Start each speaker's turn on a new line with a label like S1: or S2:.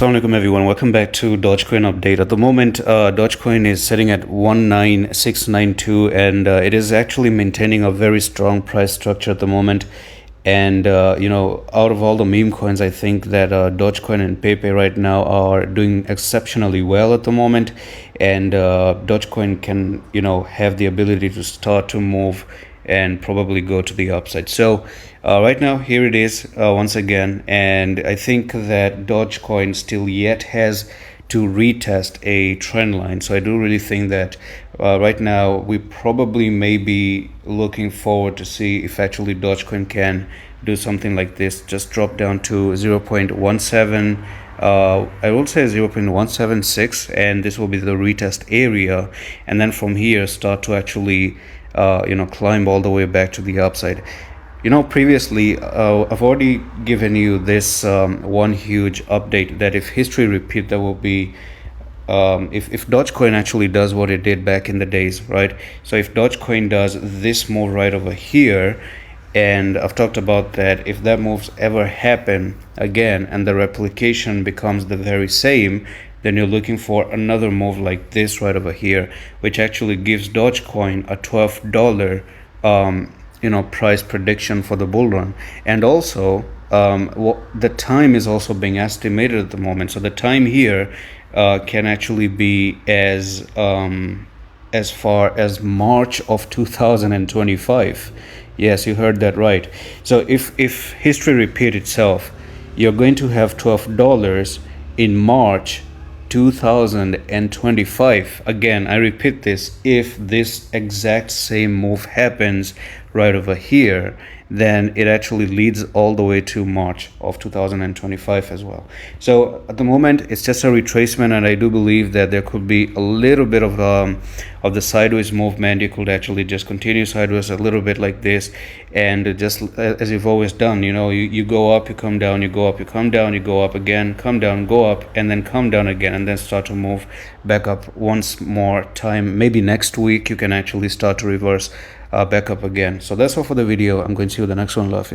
S1: Assalamu alaikum everyone, welcome back to Dogecoin update. At the moment Dogecoin is sitting at 19692 and it is actually maintaining a very strong price structure at the moment. And out of all the meme coins, I think that Dogecoin and Pepe right now are doing exceptionally well at the moment, and Dogecoin can have the ability to start to move and probably go to the upside. So right now here it is once again, and I think that Dogecoin still yet has to retest a trend line. So I do really think that right now we probably may be looking forward to see if actually Dogecoin can do something like this, just drop down to 0.17, I would say 0.176, and this will be the retest area, and then from here start to actually climb all the way back to the upside. Previously I've already given you this one huge update that if history repeat, there will be if Dogecoin actually does what it did back in the days, right? So if Dogecoin does this move right over here, and I've talked about that, if that moves ever happen again and the replication becomes the very same, then you're looking for another move like this right over here, which actually gives Dogecoin a $12 price prediction for the bull run. And also the time is also being estimated at the moment. So the time here can actually be as far as March of 2025. Yes, you heard that right. So if history repeats itself, you're going to have $12 in March 2025. Again, I repeat this, if this exact same move happens right over here, then it actually leads all the way to March of 2025 as well. So at the moment it's just a retracement, and I do believe that there could be a little bit of the sideways movement. You could actually just continue sideways a little bit like this, and just as you've always done, you go up, you come down, you go up, you come down, you go up again, come down, go up, and then come down again, and then start to move back up once more time. Maybe next week you can actually start to reverse back up again. So that's all for the video. I'm going to see you in the next one. Love.